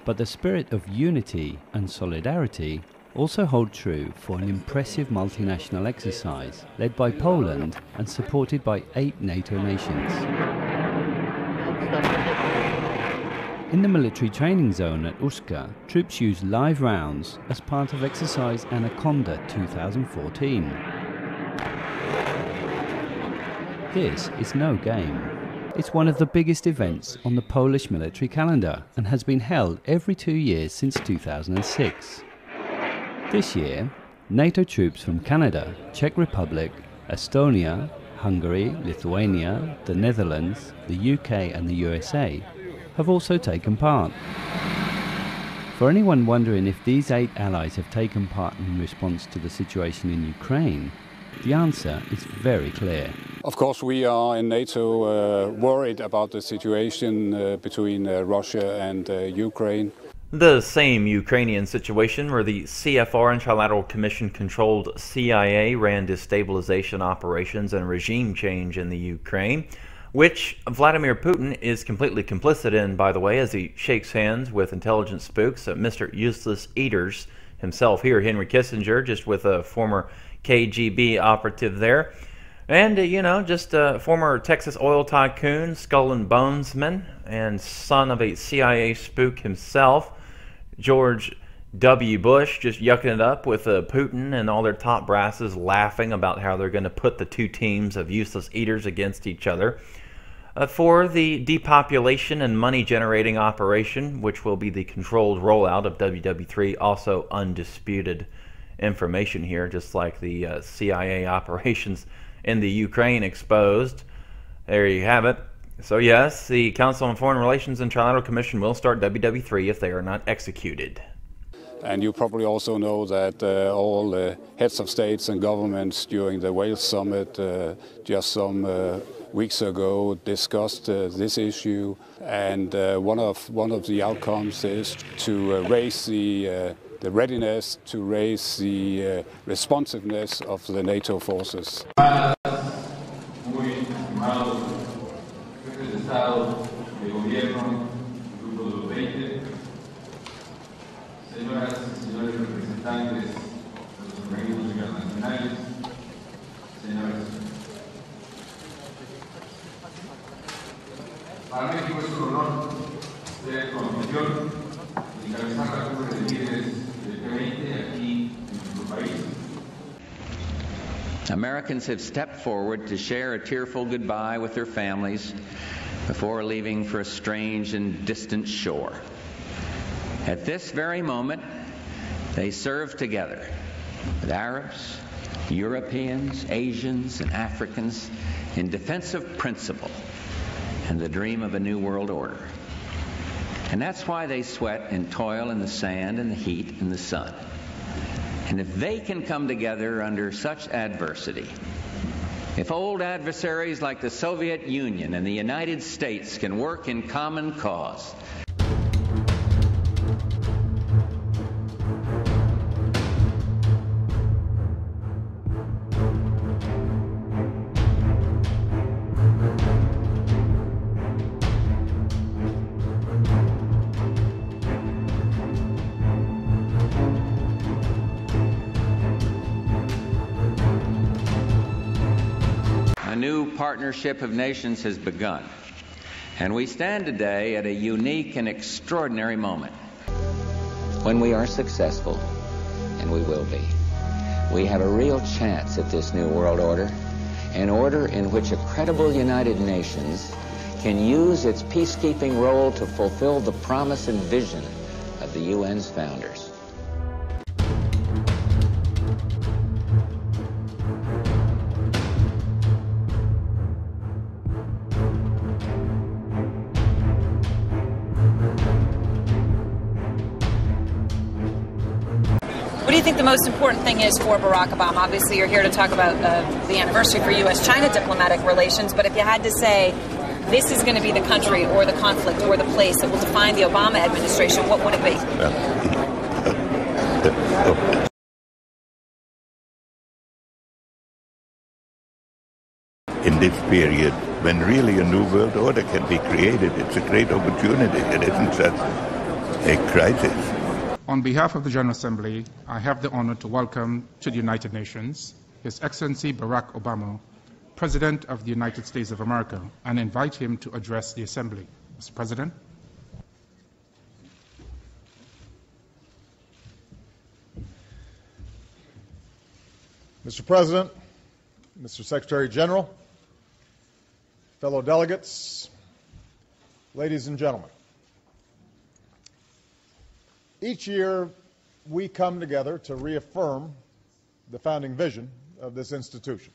But the spirit of unity and solidarity also hold true for an impressive multinational exercise led by Poland and supported by 8 NATO nations. In the military training zone at Uska, troops used live rounds as part of exercise Anaconda 2014. This is no game. It's one of the biggest events on the Polish military calendar and has been held every 2 years since 2006. This year, NATO troops from Canada, Czech Republic, Estonia, Hungary, Lithuania, the Netherlands, the UK and the USA have also taken part. For anyone wondering if these 8 allies have taken part in response to the situation in Ukraine, the answer is very clear. Of course, we are in NATO worried about the situation between Russia and Ukraine. The same Ukrainian situation where the CFR and Trilateral Commission-controlled CIA ran destabilization operations and regime change in the Ukraine, which Vladimir Putin is completely complicit in, by the way, as he shakes hands with intelligence spooks, Mr. Useless Eaters himself here, Henry Kissinger, just with a former KGB operative there. And, just a former Texas oil tycoon, skull and bonesman, and son of a CIA spook himself, George W. Bush, just yucking it up with Putin and all their top brasses laughing about how they're going to put the 2 teams of useless eaters against each other for the depopulation and money-generating operation, which will be the controlled rollout of WW3, also undisputed information here, just like the CIA operations in the Ukraine exposed. There you have it. So yes, the Council on Foreign Relations and Trilateral Commission will start WW3 if they are not executed. And you probably also know that all heads of states and governments during the Wales summit just some weeks ago discussed this issue, and one of the outcomes is to raise the readiness, to raise the responsiveness of the NATO forces. Señoras y señores representantes de los organismos internacionales, señores. Para México es un honor ser conducción y encabezar la cumbre de líderes del G20 aquí en nuestro país. Americans have stepped forward to share a tearful goodbye with their families before leaving for a strange and distant shore. At this very moment, they serve together with Arabs, Europeans, Asians, and Africans in defense of principle and the dream of a new world order. And that's why they sweat and toil in the sand and the heat and the sun. And if they can come together under such adversity, if old adversaries like the Soviet Union and the United States can work in common cause, a new partnership of nations has begun, and we stand today at a unique and extraordinary moment. When we are successful, and we will be, we have a real chance at this new world order, an order in which a credible United Nations can use its peacekeeping role to fulfill the promise and vision of the UN's founders. What do you think the most important thing is for Barack Obama? Obviously, you're here to talk about the anniversary for U.S.-China diplomatic relations, but if you had to say this is going to be the country or the conflict or the place that will define the Obama administration, what would it be? In this period, when really a new world order can be created, it's a great opportunity. It isn't just a crisis. On behalf of the General Assembly, I have the honor to welcome to the United Nations His Excellency Barack Obama, President of the United States of America, and invite him to address the Assembly. Mr. President. Mr. President, Mr. Secretary General, fellow delegates, ladies and gentlemen. Each year, we come together to reaffirm the founding vision of this institution.